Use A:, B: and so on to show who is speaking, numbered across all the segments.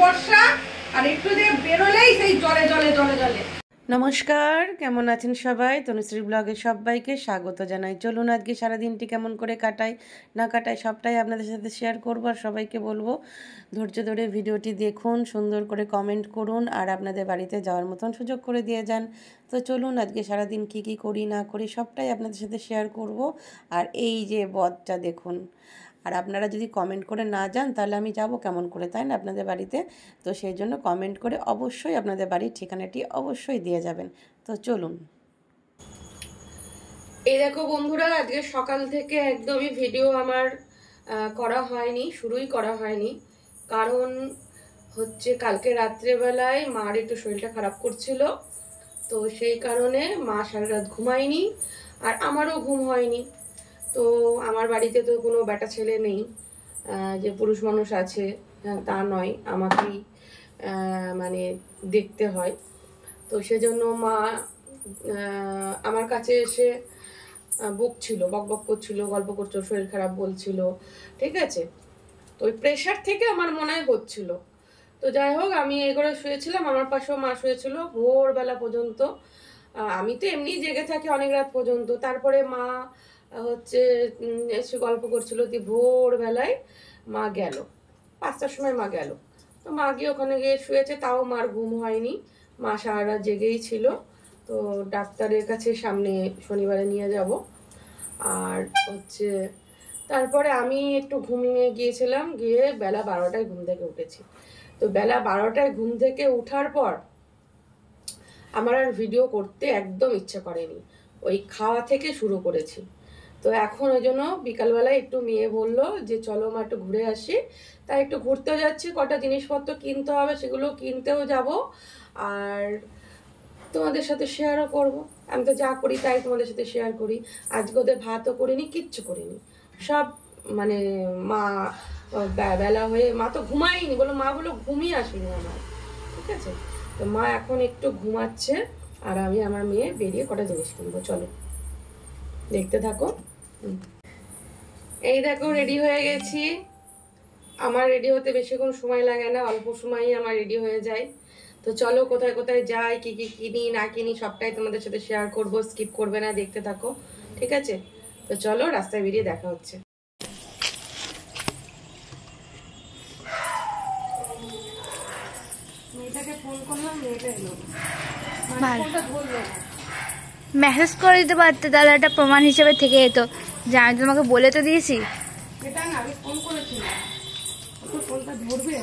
A: বর্ষা, আর একটু দিয়ে বেরোলেই সেই জলে জলে জলে জলে।
B: নমস্কার, কেমন আছেন সবাই? তনুশ্রী ব্লগে সবাইকে স্বাগত জানাই। চলুন আজকে সারাদিনটি কেমন করে কাটাই না কাটাই সবটাই আপনাদের সাথে শেয়ার করবো। আর সবাইকে বলবো ধৈর্য ধরে ভিডিওটি দেখুন, সুন্দর করে কমেন্ট করুন, আর আপনাদের বাড়িতে যাওয়ার মতন সুযোগ করে দিয়ে যান। তো চলুন আজকে সারাদিন কি করি না করি সবটাই আপনাদের সাথে শেয়ার করব। আর এই যে বদটা দেখুন, আর আপনারা যদি কমেন্ট করে না যান তাহলে আমি যাব কেমন করে, তাই না আপনাদের বাড়িতে? তো সেই জন্য কমেন্ট করে অবশ্যই আপনাদের বাড়ির ঠিকানাটি অবশ্যই দিয়ে যাবেন। তো চলুন।
C: এই দেখো বন্ধুরা, আজকে সকাল থেকে একদমই ভিডিও আমার করা হয়নি, শুরুই করা হয়নি। কারণ হচ্ছে কালকে রাত্রেবেলায় মার একটু শরীরটা খারাপ করছিল, তো সেই কারণে মা সারা রাত ঘুমায়নি, আর আমারও ঘুম হয়নি। তো আমার বাড়িতে তো কোনো বেটা ছেলে নেই, যে পুরুষ মানুষ আছে তা নয়, আমাকেই মানে দেখতে হয়। তো সেজন্য মা আমার কাছে এসে বকছিল, বক করছিল, গল্প করছিল, শরীর খারাপ বলছিল, ঠিক আছে। তো ওই প্রেশার থেকে আমার মনে হয় হচ্ছিল। তো যাই হোক, আমি এই করে শুয়েছিলাম, আমার পাশেও মা শুয়েছিল ভোরবেলা পর্যন্ত। আমি তো এমনি জেগে থাকি অনেক রাত পর্যন্ত। তারপরে মা হচ্ছে এসে গল্প করছিল, দিয়ে ভোরবেলায় মা গেল, 5টার সময় মা গেল। তো মা গিয়ে ওখানে গিয়ে শুয়েছে, তাও মার ঘুম হয়নি, মা সারা রাত জেগেই ছিল। তো ডাক্তারের কাছে সামনে শনিবারে নিয়ে যাব। আর হচ্ছে তারপরে আমি একটু ঘুমিয়ে গিয়েছিলাম, গিয়ে বেলা 12টায় ঘুম থেকে উঠেছি। তো বেলা 12টায় ঘুম থেকে উঠার পর আমার আর ভিডিও করতে একদম ইচ্ছা করেনি, ওই খাওয়া থেকে শুরু করেছি। তো এখন ওই জন্য বিকালবেলায় একটু মেয়ে বললো যে চলো মা একটু ঘুরে আসি, তাই একটু ঘুরতে যাচ্ছি। কটা জিনিসপত্র কিনতে হবে, সেগুলো কিনতেও যাব, আর তোমাদের সাথে শেয়ারও করব। আমি তো যা করি তাই তোমাদের সাথে শেয়ার করি। আজকে ওদের ভাতও করিনি, কিচ্ছু করিনি, সব মানে মা বেলা হয়ে মা তো ঘুমায়নি, মা বলো ঘুমিয়ে আসেনি আমার, ঠিক আছে। তো মা এখন একটু ঘুমাচ্ছে, আর আমি আমার মেয়ে বেরিয়ে কটা জিনিস কিনবো, চলো দেখতে থাকো। এই দেখো রেডি হয়ে গেছি। আমার রেডি হতে বেশিক্ষণ সময় লাগে না, অল্প সময়ই আমার রেডি হয়ে যায়। তো চলো কোথায় কোথায় যাই, কি কি কিনি না কিনি সবটাই তোমাদের সাথে শেয়ার করব, স্কিপ করবে না, দেখতে থাকো, ঠিক আছে। তো চলো রাস্তায় বেরিয়ে দেখা হচ্ছে। মেয়েটাকে ফোন করলাম, মেয়েটা এলো, ফোনটা ধরলো না।
D: মেসেজ করে দিতে পারতে, তাহলে একটা প্রমাণ হিসেবে থেকে যেত যে আমি তোমাকে বলে তো দিয়েছি।
C: এটা না, আমি ফোন করেছিলাম, ফোনটা ধরবে।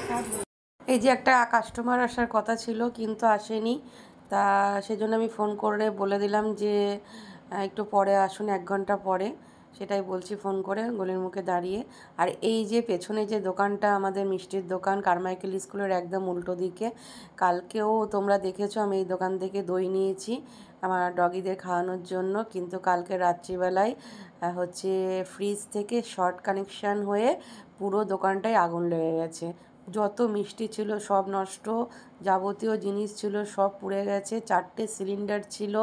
B: এই যে একটা কাস্টমার আসার কথা ছিল কিন্তু আসেনি, তা সেজন্য আমি ফোন করে বলে দিলাম যে একটু পরে আসুন, 1 ঘন্টা পরে। সেটাই বলছি ফোন করে গলির মুখে দাঁড়িয়ে। আর এই যে পেছনে যে দোকানটা, আমাদের মিষ্টির দোকান, কারমাইকেল স্কুলের একদম উল্টো দিকে, কালকেও তোমরা দেখেছো আমি এই দোকান থেকে দই নিয়েছি আমার ডগিদের খাওয়ানোর জন্য। কিন্তু কালকে রাত্রিবেলায় হচ্ছে ফ্রিজ থেকে শর্ট কানেকশান হয়ে পুরো দোকানটায় আগুন লেগে গেছে। যত মিষ্টি ছিল সব নষ্ট, যাবতীয় জিনিস ছিল সব পুড়ে গেছে। 4টে সিলিন্ডার ছিল,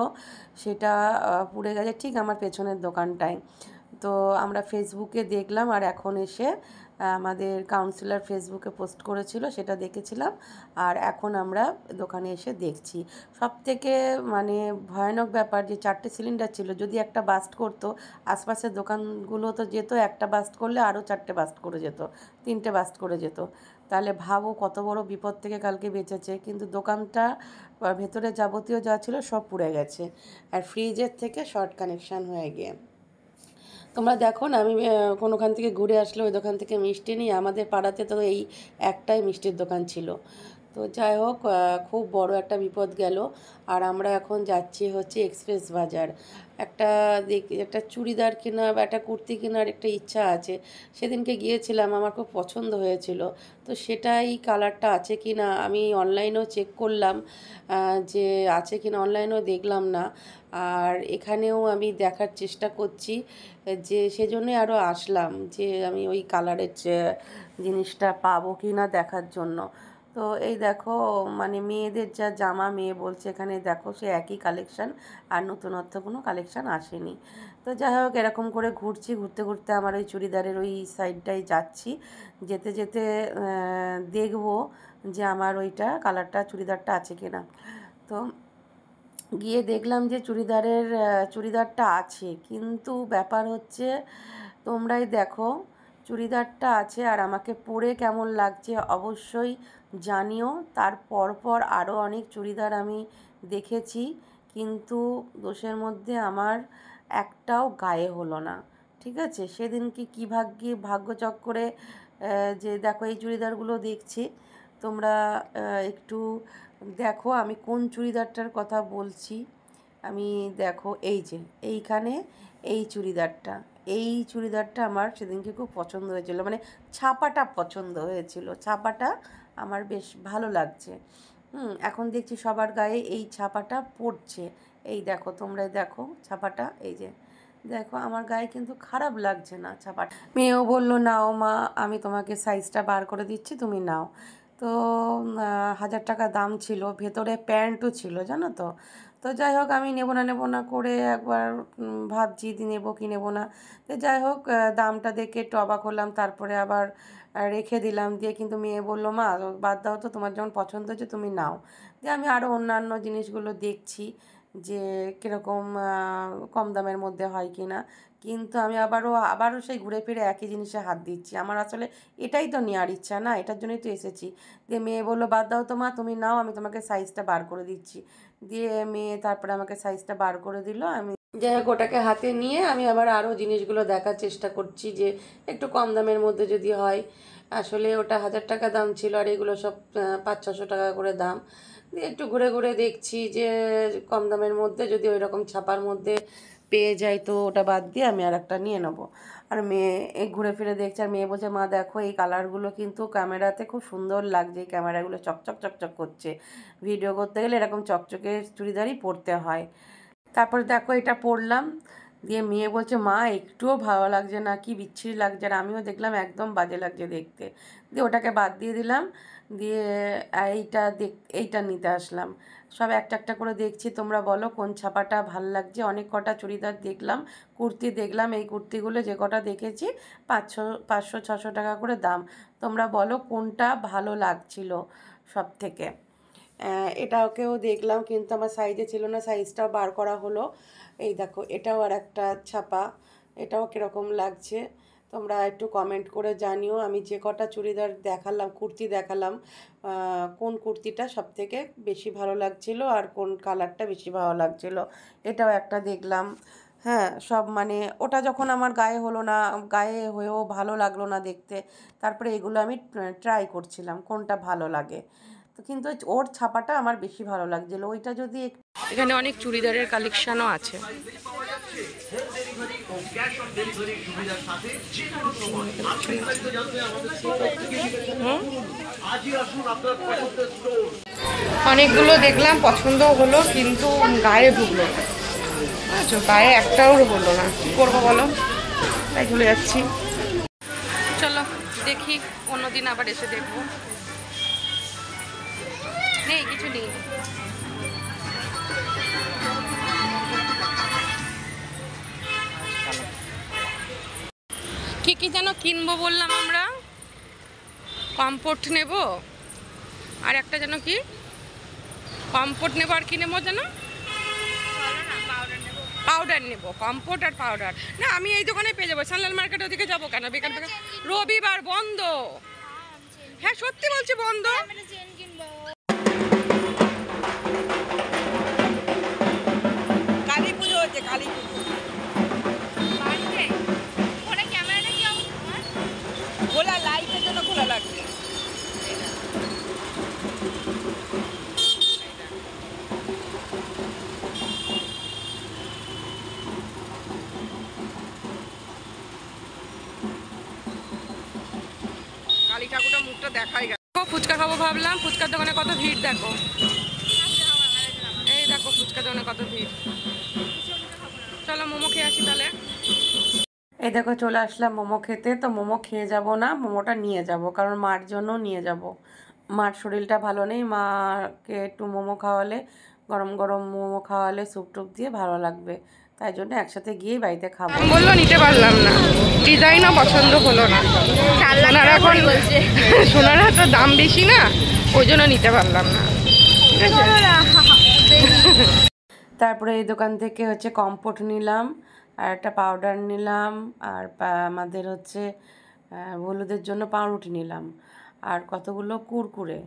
B: সেটা পুড়ে গেছে ঠিক আমার পেছনের দোকানটায়। তো আমরা ফেসবুকে দেখলাম, আর এখন এসে আমাদের কাউন্সিলর ফেসবুকে পোস্ট করেছিল, সেটা দেখেছিলাম, আর এখন আমরা দোকানে এসে দেখছি। সবথেকে মানে ভয়ানক ব্যাপার যে 4টে সিলিন্ডার ছিল, যদি একটা বাস্ট করতো আশপাশের দোকানগুলো তো যেত, একটা বাস্ট করলে আরও 4টে বাস্ট করে যেত, 3টে বাস্ট করে যেত। তাহলে ভাবো কত বড় বিপদ থেকে কালকে বেঁচেছে। কিন্তু দোকানটা ভেতরে যাবতীয় যা ছিল সব পুড়ে গেছে, আর ফ্রিজের থেকে শর্ট কানেকশান হয়ে গিয়ে। তোমরা দেখো না, আমি কোনোখান থেকে ঘুরে আসলে ওই দোকান থেকে মিষ্টি নিই, আমাদের পাড়াতে তো এই একটাই মিষ্টির দোকান ছিল। তো যাই হোক, খুব বড় একটা বিপদ গেল। আর আমরা এখন যাচ্ছি হচ্ছে এক্সপ্রেস বাজার। একটা চুড়িদার কেনা বা একটা কুর্তি কেনার একটা ইচ্ছা আছে। সেদিনকে গিয়েছিলাম, আমার খুব পছন্দ হয়েছিল। তো সেটাই কালারটা আছে কি না আমি অনলাইনেও চেক করলাম, যে আছে কি না, অনলাইনেও দেখলাম না। আর এখানেও আমি দেখার চেষ্টা করছি, যে সেজন্যই আরও আসলাম যে আমি ওই কালারের জিনিসটা পাবো কি না দেখার জন্য। তো এই দেখো, মানে মেয়েদের যা জামা, মেয়ে বলছে এখানে দেখো সে একই কালেকশান, আর নতুনত্ব কোনো কালেকশান আসেনি। তো যাই হোক এরকম করে ঘুরছি, ঘুরতে ঘুরতে আমার ওই চুড়িদারের ওই সাইডটাই যাচ্ছি, যেতে যেতে দেখবো যে আমার ওইটা কালারটা চুড়িদারটা আছে কিনা। তো গিয়ে দেখলাম যে চুড়িদারটা আছে, কিন্তু ব্যাপার হচ্ছে তোমরাই দেখো চুড়িদারটা আছে আর আমাকে পরে কেমন লাগছে অবশ্যই জানিও। তার পরপর আরও অনেক চুড়িদার আমি দেখেছি, কিন্তু দোষের মধ্যে আমার একটাও গায়ে হলো না। ঠিক আছে, সেদিন কি ভাগ্যচক্করে যে দেখো এই চুড়িদারগুলো দেখছি, তোমরা একটু দেখো আমি কোন চুড়িদারটার কথা বলছি। আমি দেখো এই যে এইখানে এই চুড়িদারটা আমার সেদিনকে খুব পছন্দ হয়েছিল, মানে ছাপাটা পছন্দ হয়েছিল, ছাপাটা আমার বেশ ভালো লাগছে। এখন দেখছি সবার গায়ে এই ছাপাটা পড়ছে। এই দেখো, তোমরাই দেখো ছাপাটা, এই যে দেখো আমার গায়ে কিন্তু খারাপ লাগছে না ছাপাটা। মেয়েও বললো নাও মা, আমি তোমাকে সাইজটা বার করে দিচ্ছি, তুমি নাও। তো 1000 টাকা দাম ছিল, ভেতরে প্যান্টও ছিল জানো তো। তো যাই হোক আমি নেবো না করে একবার ভাবছি নেবো কি নেবো না। তো যাই হোক দামটা দেখে একটু অবাক হলাম, তারপরে আবার রেখে দিলাম। দিয়ে কিন্তু মেয়ে বললো মা বাদ দাও তো, তোমার যেমন পছন্দ হচ্ছে তুমি নাও। দিয়ে আমি আরও অন্যান্য জিনিসগুলো দেখছি যে কীরকম কম দামের মধ্যে হয় কি না, কিন্তু আমি আবারও সেই ঘুরে ফিরে একই জিনিসে হাত দিচ্ছি। আমার আসলে এটাই তো নেওয়ার ইচ্ছা না, এটার জন্যই তো এসেছি। দিয়ে মেয়ে বললো বাদ দাও তো মা, তুমি নাও, আমি তোমাকে সাইজটা বার করে দিচ্ছি। দিয়ে মেয়ে তারপরে আমাকে সাইজটা বার করে দিল। আমি যাই হোক ওটাকে হাতে নিয়ে আমি আবার আরও জিনিসগুলো দেখার চেষ্টা করছি যে একটু কম দামের মধ্যে যদি হয়। আসলে ওটা 1000 টাকা দাম ছিল আর এগুলো সব 500-600 টাকা করে দাম। দিয়ে একটু ঘুরে ঘুরে দেখছি যে কম দামের মধ্যে যদি ওই রকম ছাপার মধ্যে পেয়ে যাই তো ওটা বাদ দিয়ে আমি আর একটা নিয়ে নেবো। আর মেয়ে ঘুরে ফিরে দেখছে, আর মেয়ে বলছে মা দেখো এই কালারগুলো কিন্তু ক্যামেরাতে খুব সুন্দর লাগছে, এই ক্যামেরাগুলো চকচক চকচক করছে, ভিডিও করতে গেলে এরকম চকচকে চুড়িদারই পরতে হয়। তারপরে দেখো এটা পরলাম, দিয়ে মেয়ে বলছে মা একটুও ভালো লাগছে না, কি বিচ্ছিরি লাগছে। আর আমিও দেখলাম একদম বাজে লাগছে দেখতে, দিয়ে ওটাকে বাদ দিয়ে দিলাম। দিয়ে এইটা নিতে আসলাম। সব একটা একটা করে দেখছি, তোমরা বলো কোন ছাপাটা ভাল লাগছে। অনেক কটা চুড়িদার দেখলাম, কুর্তি দেখলাম, এই কুর্তিগুলো যে কটা দেখেছি 500-600 টাকা করে দাম। তোমরা বলো কোনটা ভালো লাগছিল সব থেকে। এটাকেও দেখলাম কিন্তু আমার সাইজে ছিল না, সাইজটাও বার করা হলো। এই দেখো এটাও আর একটা ছাপা, এটাও কীরকম লাগছে তোমরা একটু কমেন্ট করে জানিও। আমি যে কটা চুড়িদার দেখালাম, কুর্তি দেখালাম, কোন কুর্তিটা সব থেকে বেশি ভালো লাগছিল আর কোন কালারটা বেশি ভালো লাগছিল, এটাও একটা দেখলাম। হ্যাঁ সব মানে ওটা যখন আমার গায়ে হলো না, গায়ে হয়েও ভালো লাগলো না দেখতে, তারপরে এগুলো আমি ট্রাই করছিলাম কোনটা ভালো লাগে। তো কিন্তু ওর ছাপাটা আমার বেশি ভালো লাগছিল, ওইটা যদি এখানে অনেক চুড়িদারের কালেকশনও আছে। অনেকগুলো দেখলাম, পছন্দ হলো, কিন্তু গায়ে ঢুকলো না, বুঝছো, গায়ে একটাও হলো না। কী করবো বলো, তাই চলে যাচ্ছি। চলো দেখি, অন্যদিন আবার এসে দেখবো। নেই কিছু নেই। কি যেন কিনবো বললাম আমরা, কমফোর্ট নেব আর একটা যেন কি কমফোর্ট নেবো, আর কি নেবো যেন পাউডার নেব, কমফোর্ট আর পাউডার। না আমি এই দোকানে পেয়ে যাবো, সানলাল মার্কেট ওদিকে যাবো কেন বেকার বেকার, রবিবার বন্ধ। হ্যাঁ সত্যি বলছি বন্ধ। কালী পুজো হচ্ছে, কালী পুজো খোলা, লাইটের জন্য খোলা লাগবে। কালী ঠাকুরটা মুখটা দেখাই গেল। ফুচকা খাবো ভাবলাম, ফুচকার দোকানে কত ভিড় দেখো, এই দেখো ফুচকার দোকানে কত ভিড়। চলো মোমো খেয়ে আসি তাহলে। এই দেখো চলে আসলাম মোমো খেতে। তো মোমো খেয়ে যাব না, মোমোটা নিয়ে যাব, কারণ মার জন্য নিয়ে যাব। মার শরীরটা ভালো নেই, মাকে একটু মোমো খাওয়ালে, গরম গরম মোমো খাওয়ালে স্যুপ টুপ দিয়ে ভালো লাগবে। তাই জন্য একসাথে গিয়েই বাড়িতে খাবো।
C: বললো নিতে পারলাম না, ডিজাইনও পছন্দ হলো না। সোনার তো দাম বেশি না, ওই জন্য নিতে পারলাম না।
B: তারপরে এই দোকান থেকে হচ্ছে কম্পোট নিলাম, আর একটা পাউডার নিলাম, আর আমাদের হচ্ছে হলুদের জন্য পাউরুটি নিলাম, আর কতগুলো কুরকুরে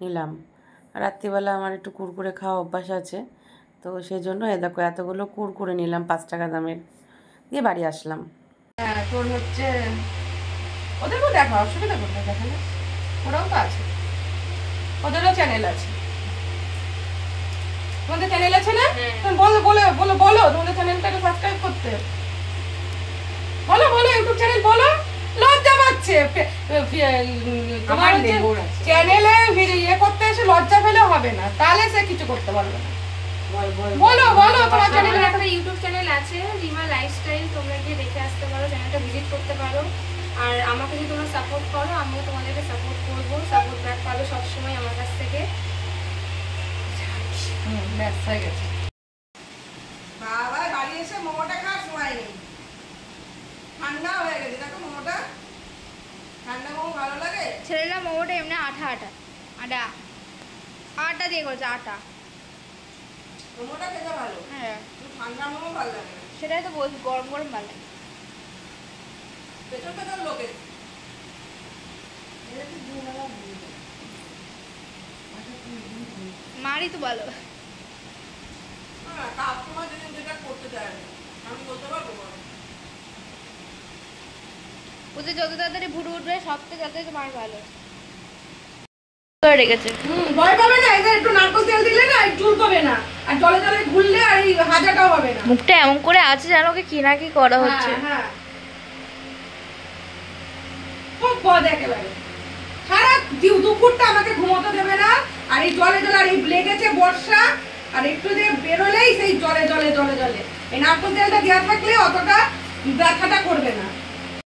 B: নিলাম। রাত্রিবেলা আমার একটু কুরকুরে খাওয়া অভ্যাস আছে, তো সেই জন্য দেখো এতগুলো কুরকুরে নিলাম 5 টাকা দামের, দিয়ে বাড়ি আসলাম।
A: হ্যাঁ তোর হচ্ছে ওদেরও দেখা অসুবিধা করতে দেখা না, ওরাও তো আছে, ওদেরও চ্যানেল আছে। তোমাদের চ্যানেল আছে না? বলো বলো বলো বলো তোমাদের চ্যানেলটাকে সাবস্ক্রাইব করতে বলো, বলো ইউটিউব চ্যানেল বলো। লজ্জা পাচ্ছে তোমার চ্যানেলে ইয়ে করতে এসে লজ্জা পেলেও হবে না, তাহলে সে কিছু করতে পারবে না। বলো বলো তোমার চ্যানেলে
E: একটা ইউটিউব চ্যানেল আছে রিমা লাইফস্টাইল, তোমরা গিয়ে দেখে আসতে পারো, চ্যানেলটা ভিজিট করতে পারো। আর আমাকে যদি তোমরা সাপোর্ট করো, আমিও তোমাদেরকে সাপোর্ট করবো, সাপোর্ট ব্যাক পাবে সবসময় আমার কাছ থেকে।
A: ব্যাস হয়ে গেছে। বাবা বাড়ি এসে মোমোটা খাওয়ার সময় নেই, ঠান্ডা হয়ে গেছে। দেখো মোমোটা, ঠান্ডা মোমো ভালো লাগে।
D: ছেলেরা মোমোটা এমনি আঠা আটা দিয়ে করেছে, আটা।
A: মোমোটা খেতে ভালো,
D: হ্যাঁ
A: ঠান্ডা মোমো ভালো লাগে না।
D: সেটাই তো বলছি, গরম গরম ভালো লাগে।
A: পেছন পেছন লোকের
D: মারই তো ভালো।
A: কাস্টমার যেটা করতে চায় না, আমি বলতে পারবো না।
D: ওদের যত তাড়াতাড়ি ভুটে উঠবে সব থেকে তাড়াতাড়ি তো মার ভালো রেখেছে।
A: ভয় পাবে না, এদের একটু নারকেল তেল দিলে না চুল পাবে না, আর জলে জলে ঘুরলে আর এই হাজাটাও হবে না।
D: মুখটা এমন করে আছে যেন ওকে কি না কি করা হচ্ছে।
A: হ্যাঁ খুব বদ একেবারে, সারা দুপুরটা আমাকে ঘুমোতে দেবে না। আর এই জলে জলে, আর এই লেগেছে বর্ষা, আর একটু দিয়ে বেরোলেই সেই জলে জলে জলে জলে। এই নারকেল তেলটা দেওয়া থাকলে অতটা ব্যথাটা করবে না।